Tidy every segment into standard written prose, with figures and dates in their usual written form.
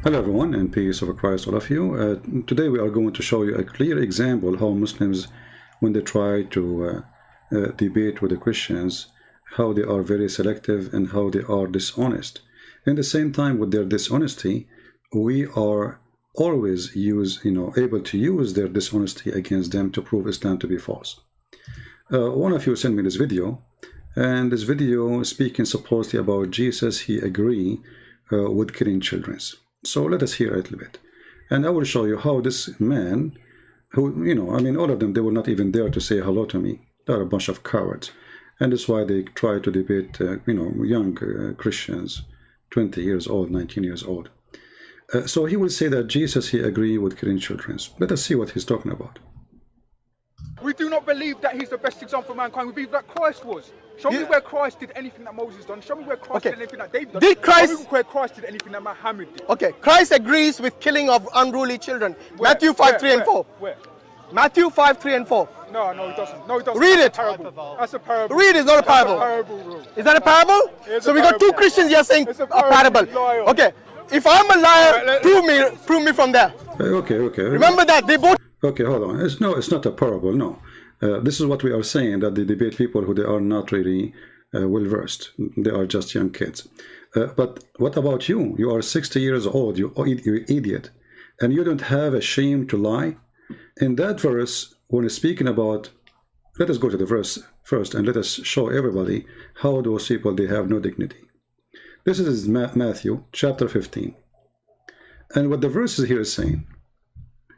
Hello everyone, and peace of Christ all of you. Today we are going to show you a clear example how Muslims, when they try to debate with the Christians, how they are very selective and how they are dishonest. In the same time, with their dishonesty, we are always able to use their dishonesty against them to prove Islam to be false. One of you sent me this video, and this video speaking supposedly about Jesus, he agree with killing children. So let us hear a little bit. And I will show you how this man, who, all of them, they were not even there to say hello to me. They're a bunch of cowards. And that's why they try to debate, young Christians, 20 years old, 19 years old. So he will say that Jesus, he agree with killing children. Let us see what he's talking about. We do not believe that he's the best example for mankind. We believe that Christ was. Show me where Christ did anything that Moses done. Show me where Christ did anything that David done. Show me where Christ did anything that Muhammad did. Okay, Christ agrees with killing of unruly children. Where? Matthew 5, 3 and 4. Where? Matthew 5, 3 and 4. No, he doesn't. No, he doesn't. Read it. That's a parable. That's a parable. Read it, it's not a parable. That's a parable, bro. Is that a parable? It's So a we got two parable. Christians here saying It's a a parable. liar. Okay, if I'm a liar, prove me from there. Okay. Remember that they both. Okay, hold on. It's not a parable, no. This is what we are saying, that they debate people who they are not really well-versed. They are just young kids. But what about you? You are 60 years old, you idiot. And you don't have a shame to lie? In that verse, when it's speaking about, let us go to the verse first and let us show everybody how those people, they have no dignity. This is Matthew chapter 15. And what the verses here is saying,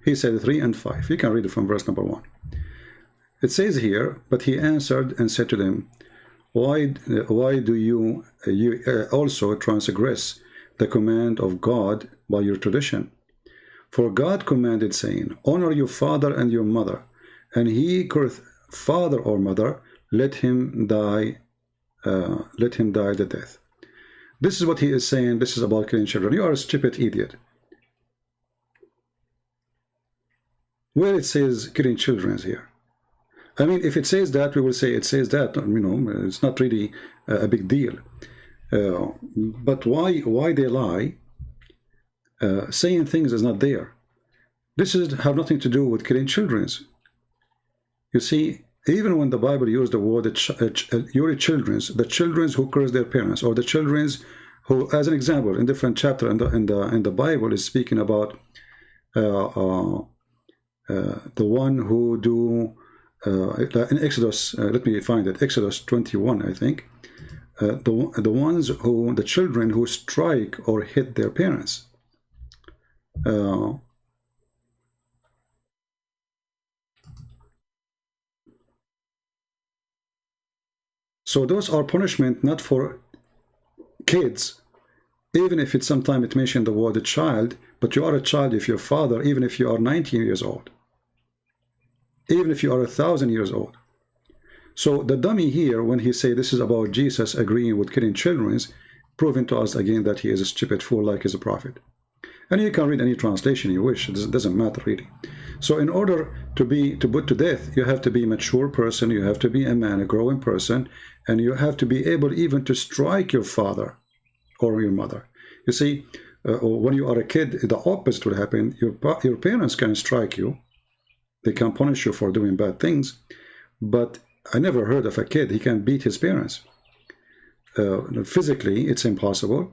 he said 3 and 5. You can read it from verse number 1. It says here, but he answered and said to them, why do you also transgress the command of God by your tradition? For God commanded, saying, honor your father and your mother, and he cureth father or mother, let him die the death. This is what he is saying. This is about killing children. You are a stupid idiot. Where it says killing children here. I mean, if it says that, we will say it says that. It's not really a big deal. But why they lie? Saying things is not there. This have nothing to do with killing children. You see, even when the Bible used the word your children, the children who curse their parents, or the children who, as an example, in different chapter in the Bible is speaking about the one who do. In Exodus, let me find it. Exodus 21, I think. The ones who, the children who strike or hit their parents. So those are punishment not for kids, even if it's sometimes it mentioned the word child, but you are a child if your father, even if you are 19 years old. Even if you are 1,000 years old. So the dummy here, when he say this is about Jesus agreeing with killing children, proving to us again that he is a stupid fool like he's a prophet. And you can read any translation you wish. It doesn't matter really. So in order to put to death, you have to be a mature person, you have to be a man, a growing person, and you have to be able even to strike your father or your mother. You see, when you are a kid, the opposite will happen. Your parents can strike you. They can punish you for doing bad things, but I never heard of a kid he can beat his parents. Physically, it's impossible.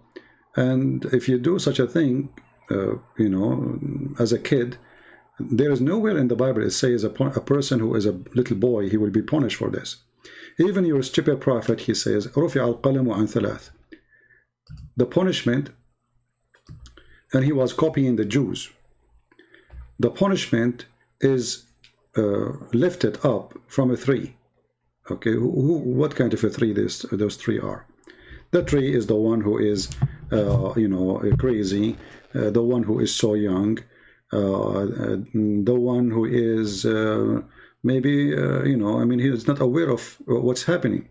And if you do such a thing, as a kid, there is nowhere in the Bible it says a person who is a little boy, he will be punished for this. Even your stupid prophet, he says, رُفِعَ الْقَلَمُ عَنْ ثَلَاثٍ. The punishment, and he was copying the Jews. The punishment is lifted up from a 3. Okay, what kind of a 3 those 3 are? The 3 is the one who is crazy, the one who is so young, the one who is maybe he is not aware of what's happening.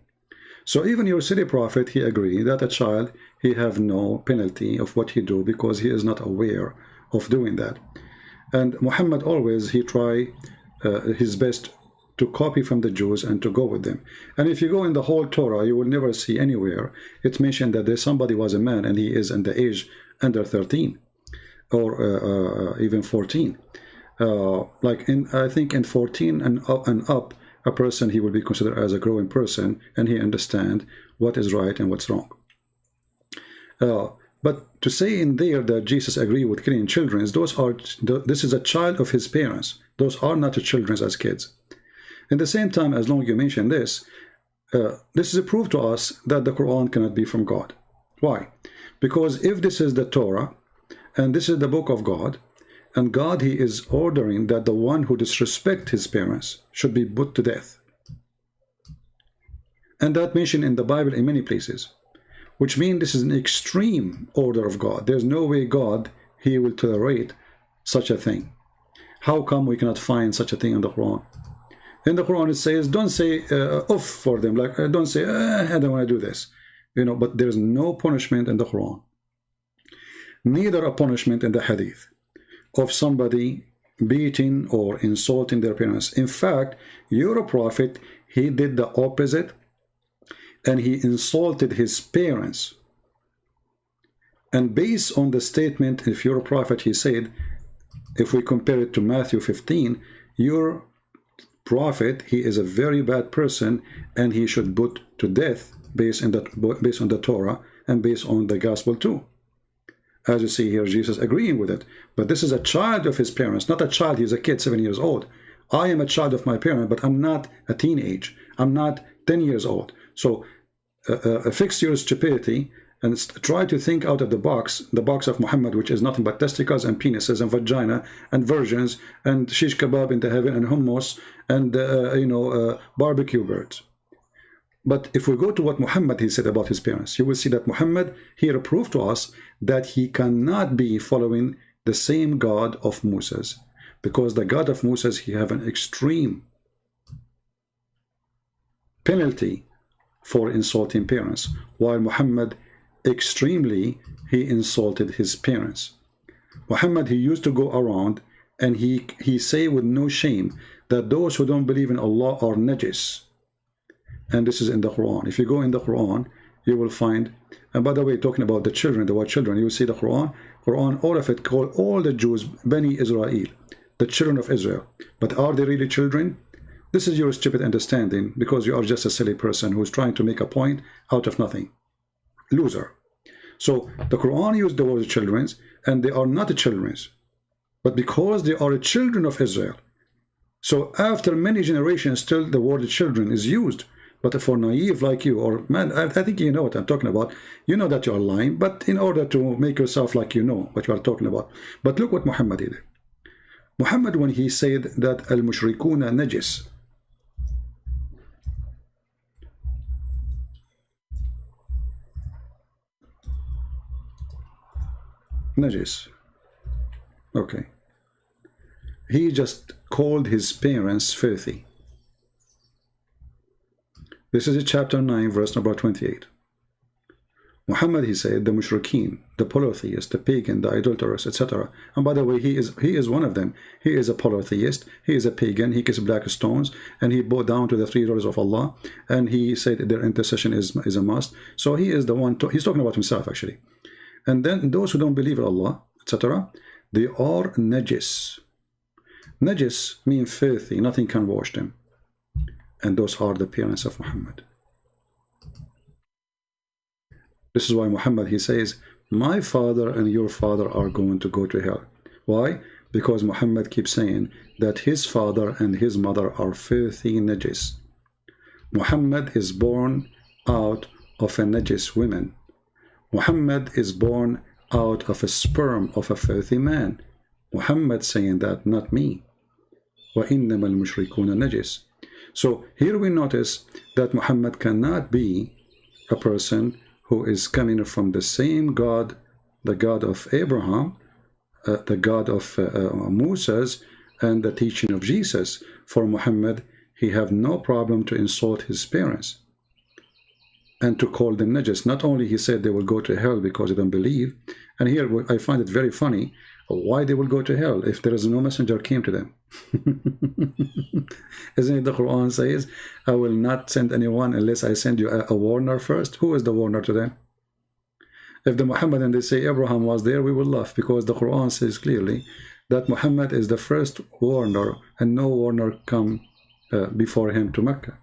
So even your city prophet, he agreed that a child, he have no penalty of what he do because he is not aware of doing that. And Muhammad always, he try his best to copy from the Jews and to go with them. And if you go in the whole Torah, you will never see anywhere it's mentioned that somebody was a man and he is in the age under 13. or even 14. Like I think in 14 and up, a person, he will be considered as a growing person, and he understand what is right and what's wrong. But to say in there that Jesus agreed with killing children, this is a child of his parents. Those are not children as kids. In the same time, as long as you mention this, this is a proof to us that the Quran cannot be from God. Why? Because if this is the Torah, and this is the book of God, and God, he is ordering that the one who disrespects his parents should be put to death. And that mentioned in the Bible in many places, which means this is an extreme order of God. There's no way God, he will tolerate such a thing. How come we cannot find such a thing in the Quran? In the Quran it says, don't say uff for them, like don't say I don't want to do this, you know. But there's no punishment in the Quran, neither a punishment in the Hadith of somebody beating or insulting their parents. In fact, your prophet, he did the opposite, and he insulted his parents. And based on the statement, if you're a prophet, he said, if we compare it to Matthew 15, your prophet, he is a very bad person, and he should put to death based on the Torah and based on the gospel too. As you see here, Jesus agreeing with it. But this is a child of his parents, not a child, he's a kid, 7 years old. I am a child of my parent, but I'm not a teenage. I'm not 10 years old. So fix your stupidity and try to think out of the box of Muhammad, which is nothing but testicles and penises and vagina and virgins and shish kebab in the heaven and hummus and barbecue birds. But if we go to what Muhammad he said about his parents, you will see that Muhammad here proved to us that he cannot be following the same God of Moses, because the God of Moses, he have an extreme penalty for insulting parents, while Muhammad extremely he insulted his parents. Muhammad, he used to go around and he say with no shame that those who don't believe in Allah are najis. And this is in the Quran. If you go in the Quran, you will find, and by the way, talking about the children, the white children, you will see the Quran, all of it call all the Jews Bani Israel, the children of Israel. But are they really children? This is your stupid understanding, because you are just a silly person who's trying to make a point out of nothing. Loser. So the Quran used the word children, and they are not the children. But because they are children of Israel, so after many generations, still the word children is used. But for naive like you, or man, I think you know what I'm talking about. You know that you are lying, but in order to make yourself like you know what you are talking about. But look what Muhammad did. Muhammad, when he said that al-mushrikuna najis, najis, okay, he just called his parents filthy. This is chapter 9, verse number 28. Muhammad, he said, the mushrikeen, the polytheist, the pagan, the idolatrous, etc. And by the way, he is one of them. He is a polytheist, he is a pagan, he kisses black stones, and he bowed down to the 3 daughters of Allah, and he said their intercession is a must. So he is the one, he's talking about himself actually. And then those who don't believe in Allah, etc., they are najis. Najis means filthy, nothing can wash them. And those are the parents of Muhammad. This is why Muhammad, he says, my father and your father are going to go to hell. Why? Because Muhammad keeps saying that his father and his mother are filthy najis. Muhammad is born out of a najis woman. Muhammad is born out of a sperm of a filthy man. Muhammad saying that, not me. وَإِنَّمَا الْمُشْرِكُونَ نَجِسٌ. So here we notice that Muhammad cannot be a person who is coming from the same God, the God of Abraham, the God of Moses, and the teaching of Jesus. For Muhammad, he have no problem to insult his parents and to call them najis. Not only he said they will go to hell because they don't believe, and here I find it very funny, why they will go to hell if there is no messenger came to them. Isn't it the Quran says, I will not send anyone unless I send you a warner first? Who is the warner to them? If the Muhammad and they say Abraham was there, we will laugh, because the Quran says clearly that Muhammad is the first warner, and no warner come before him to Mecca.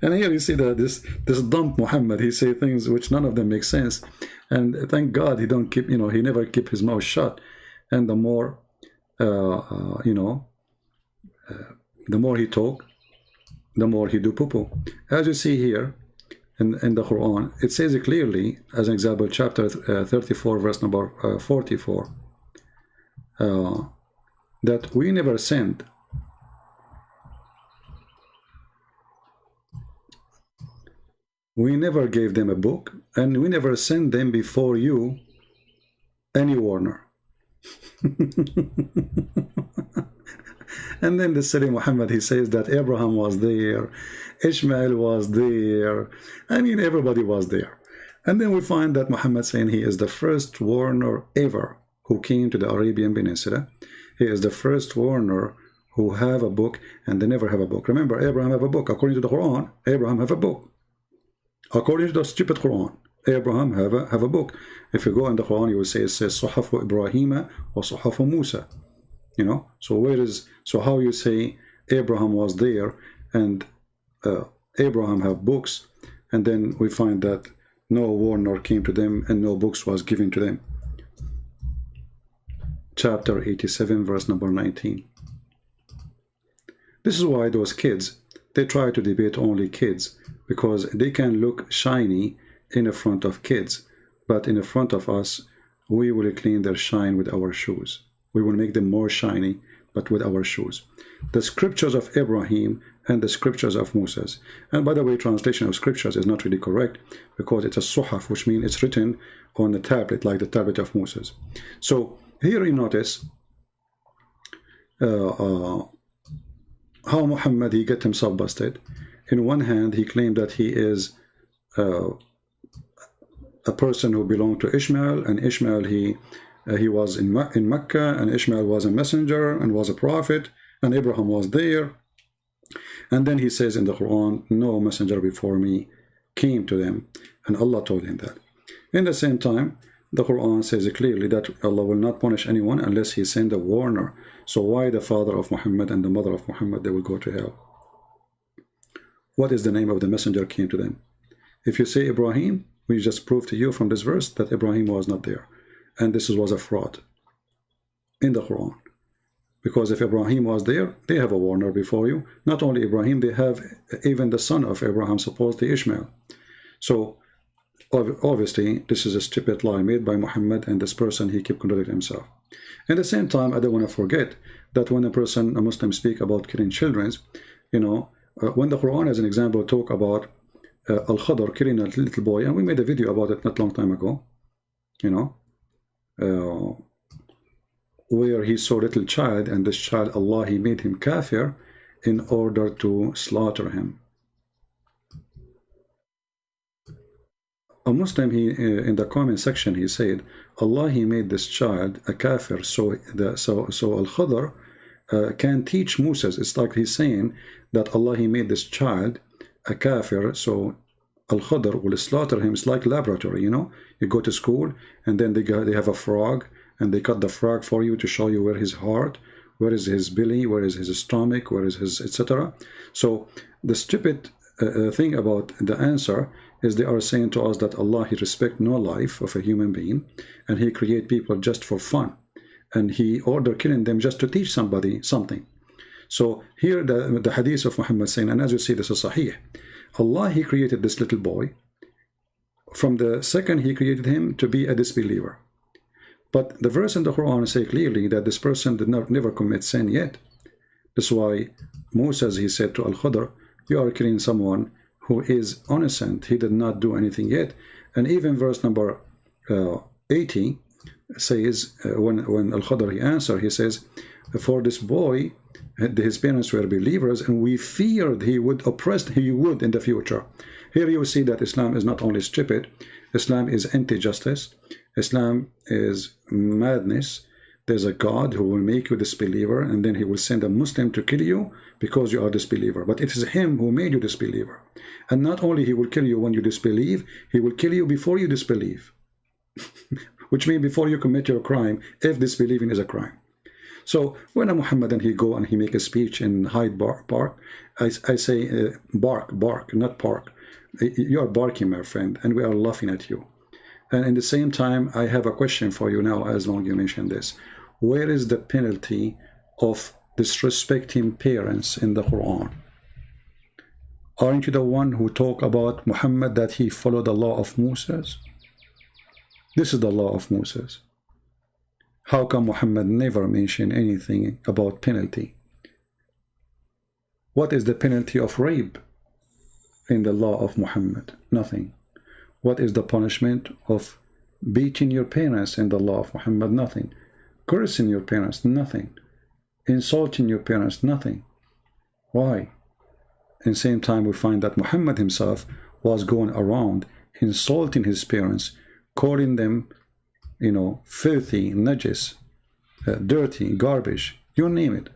And here you see that this dumb Muhammad, he say things which none of them make sense, and thank God he don't keep, you know, he never keep his mouth shut. And the more you know, the more he talk, the more he do poo-poo. As you see here in the Quran, it says it clearly, as an example, chapter 34, verse number 44, that we never sent we never gave them a book, and we never sent them before you any warner. And then the silly Muhammad, he says that Abraham was there, Ishmael was there, I mean everybody was there. And then we find that Muhammad saying he is the first warner ever who came to the Arabian Peninsula. He is the first warner who have a book, and they never have a book. Remember, Abraham have a book. According to the Quran, Abraham have a book. According to the stupid Quran, Abraham have a book. If you go in the Quran, you will say it says Suhafu Ibrahim or Suhafu Musa. You know, so how you say Abraham was there and Abraham have books, and then we find that no warner came to them and no books was given to them. Chapter 87, verse number 19. This is why those kids, they try to debate only kids, because they can look shiny in the front of kids, but in the front of us, we will clean their shine with our shoes. We will make them more shiny, but with our shoes. The scriptures of Ibrahim and the scriptures of Moses. And by the way, translation of scriptures is not really correct, because it's a suhaf, which means it's written on the tablet, like the tablet of Moses. So here you notice how Muhammad, he get himself busted. In one hand, he claimed that he is a person who belonged to Ishmael, and Ishmael, he was in Mecca, and Ishmael was a messenger and was a prophet, and Abraham was there. And then he says in the Quran, no messenger before me came to them, and Allah told him that. In the same time, the Quran says clearly that Allah will not punish anyone unless he send a warner. So why the father of Muhammad and the mother of Muhammad, they will go to hell? What is the name of the messenger came to them? If you say Ibrahim, we just prove to you from this verse that Ibrahim was not there, and this was a fraud in the Quran. Because if Ibrahim was there, they have a warner before you. Not only Ibrahim, they have even the son of Abraham, supposedly Ishmael. So obviously, this is a stupid lie made by Muhammad, and this person, he keep contradicting himself. At the same time, I don't want to forget that when a Muslim speak about killing children, you know, when the Quran, as an example, talk about Al-Khadr killing a little boy, and we made a video about it not long time ago, you know, where he saw a little child, and this child, Allah, he made him kafir in order to slaughter him. A Muslim, he in the comment section, he said, Allah, he made this child a kafir, so Al-Khadr can teach Moses. It's like he's saying that Allah, he made this child a kafir, so Al-Khadr will slaughter him. It's like laboratory, you know, you go to school, and then they have a frog, and they cut the frog for you to show you where his heart, where is his belly, where is his stomach, where is his etc. So the stupid thing about the answer is they are saying to us that Allah, he respect no life of a human being, and he create people just for fun, and he order killing them just to teach somebody something. So here the hadith of Muhammad saying, and as you see, this is sahih, Allah, he created this little boy. From the second, he created him to be a disbeliever. But the verse in the Quran say clearly that this person did never commit sin yet. That's why Moses, he said to Al-Khadr, you are killing someone who is innocent. He did not do anything yet. And even verse number 80 says, when Al-Khadr, he answered, he says, for this boy, his parents were believers, and we feared he would oppress, he would in the future. Here you see that Islam is not only stupid, Islam is anti-justice, Islam is madness, there's a God who will make you disbeliever, and then he will send a Muslim to kill you because you are disbeliever. But it is him who made you disbeliever. And not only he will kill you when you disbelieve, he will kill you before you disbelieve. Which means before you commit your crime, if disbelieving is a crime. So when a Muhammadan he go and he make a speech in Hyde Park, I say bark, not park. You are barking, my friend, and we are laughing at you. And in the same time, I have a question for you now, as long as you mentioned this. Where is the penalty of disrespecting parents in the Quran? Aren't you the one who talk about Muhammad that he followed the law of Moses? This is the law of Moses. How come Muhammad never mentioned anything about penalty? What is the penalty of rape in the law of Muhammad? Nothing. What is the punishment of beating your parents in the law of Muhammad? Nothing. Cursing your parents? Nothing. Insulting your parents? Nothing. Why? In the same time, we find that Muhammad himself was going around insulting his parents, calling them, you know, filthy, najis, dirty, garbage, you name it.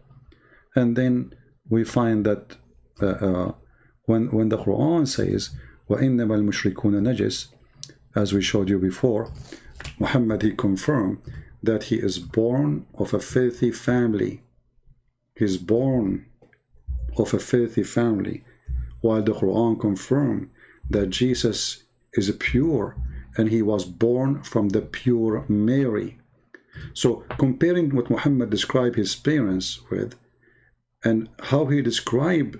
And then we find that when the Quran says, وَإِنَّمَا الْمُشْرِكُونَ نَجِسٌ, as we showed you before, Muhammad, he confirmed that he is born of a filthy family. He's born of a filthy family, while the Quran confirmed that Jesus is pure and he was born from the pure Mary. So comparing what Muhammad described his parents with and how he described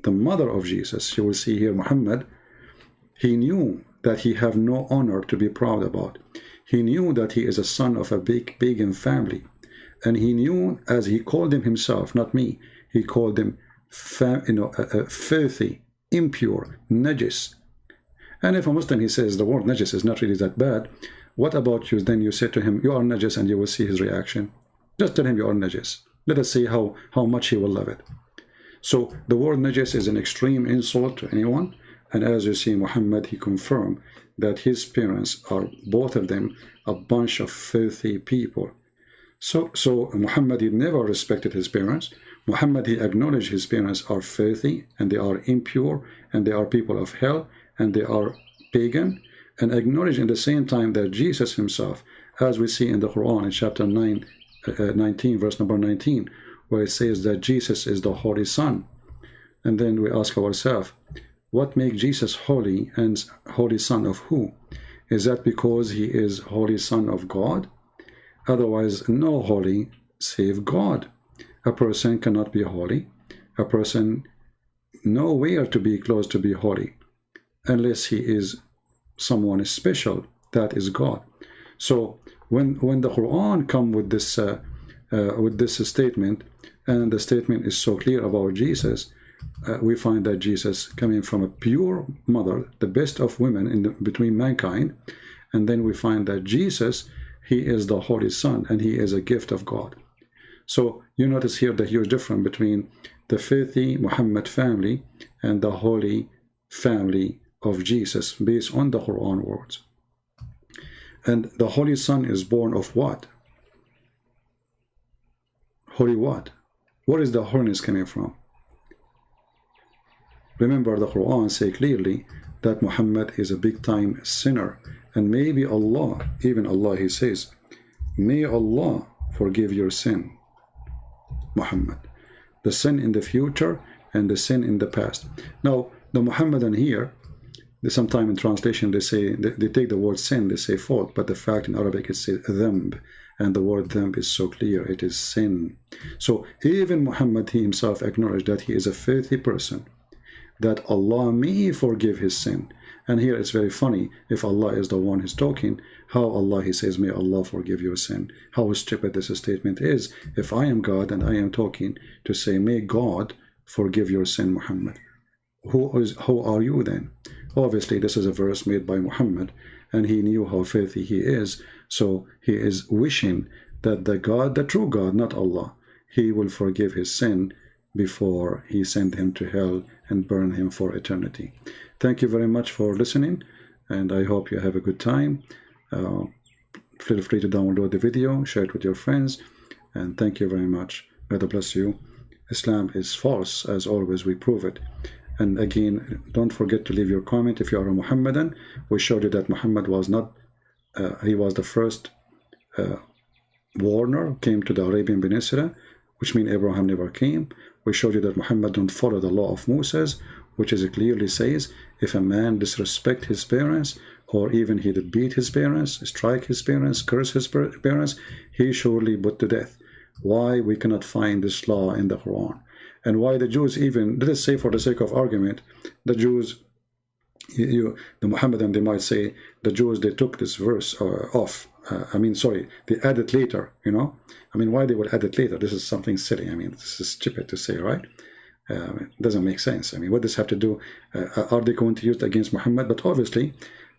the mother of Jesus, you will see here Muhammad, he knew that he have no honor to be proud about. He knew that he is a son of a big pagan family. And he knew, as he called him himself, not me, he called him filthy, impure, najis. And if a Muslim, he says the word najis is not really that bad, what about you? Then you say to him, you are najis, and you will see his reaction. Just tell him you are najis. Let us see how much he will love it. So the word najis is an extreme insult to anyone. And as you see, Muhammad, he confirmed that his parents are, both of them, a bunch of filthy people. So Muhammad, he never respected his parents. Muhammad, he acknowledged his parents are filthy, and they are impure, and they are people of hell, and they are pagan, and acknowledged in the same time that Jesus himself, as we see in the Quran in chapter 19, verse number 19, where it says that Jesus is the Holy Son. And then we ask ourselves, what makes Jesus holy, and Holy Son of who? Is that because he is Holy Son of God? Otherwise, no holy save God. A person cannot be holy. A person nowhere to be close to be holy, unless he is someone special, that is God. So when the Quran come with this statement, and the statement is so clear about Jesus, we find that Jesus coming from a pure mother, the best of women between mankind, and then we find that Jesus, he is the Holy Son, and he is a gift of God. So you notice here the huge difference between the filthy Muhammad family and the holy family of Jesus, based on the Quran words. And the Holy Son is born of what? Holy what? Where is the holiness coming from? Remember, the Quran say clearly that Muhammad is a big-time sinner, and maybe Allah, even Allah, he says, may Allah forgive your sin, Muhammad, the sin in the future and the sin in the past. Now, the Muhammadan here, sometime in translation they say, they take the word sin, they say fault, but the fact in Arabic it says dhanb, and the word dhanb is so clear, it is sin. So even Muhammad, he himself acknowledged that he is a filthy person, that Allah may forgive his sin. And here it's very funny, if Allah is the one who's talking, how Allah, he says, may Allah forgive your sin. How stupid this statement is, if I am God and I am talking to say, may God forgive your sin, Muhammad. Who are you then? Obviously, this is a verse made by Muhammad, and he knew how filthy he is, so he is wishing that the God, the true God, not Allah, he will forgive his sin before he sent him to hell and burn him for eternity. Thank you very much for listening, and I hope you have a good time. feel free to download the video, share it with your friends, and thank you very much. God bless you. Islam is false, as always, we prove it. And again, don't forget to leave your comment if you are a Muhammadan. We showed you that Muhammad was not, he was the first warner, came to the Arabian Peninsula, which means Abraham never came. We showed you that Muhammad don't follow the law of Moses, which is clearly says, if a man disrespect his parents, or even he did beat his parents, strike his parents, curse his parents, he surely put to death. Why we cannot find this law in the Quran? And why the Jews even, let us say for the sake of argument, the Jews, the Muhammadan, they might say, the Jews, they took this verse off. They add it later, you know. I mean, why they will add it later? This is something silly. I mean, this is stupid to say, right? It doesn't make sense. I mean, what does this have to do? Are they going to use it against Muhammad? But obviously,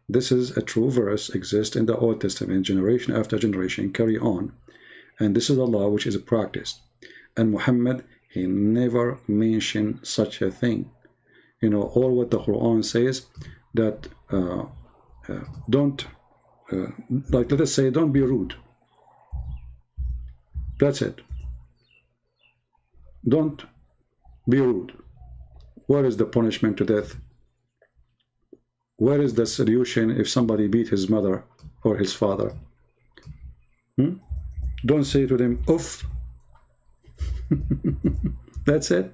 this is a true verse, exists in the Old Testament, generation after generation, carry on. And this is the law which is practiced. And Muhammad, he never mentioned such a thing. You know, all what the Quran says, that don't, like let us say, don't be rude. That's it. Don't be rude. Where is the punishment to death? Where is the solution if somebody beat his mother or his father? Don't say to them, oof. That's it.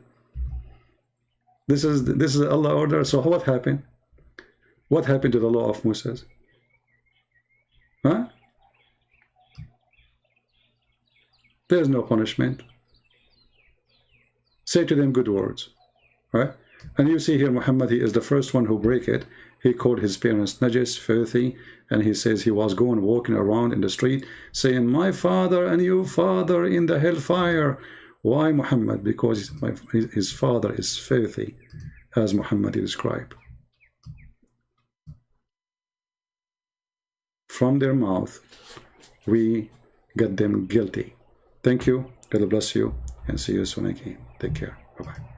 This is Allah order. So what happened? What happened to the law of Moses? Huh? There's no punishment. Say to them good words, right? And you see here Muhammad, he is the first one who break it. He called his parents najis, filthy, and he says he was walking around in the street saying, my father and your father in the hellfire. Why Muhammad? Because his father is filthy, as Muhammad described. From their mouth, we get them guilty. Thank you. God bless you, and see you soon again. Take care. Bye-bye.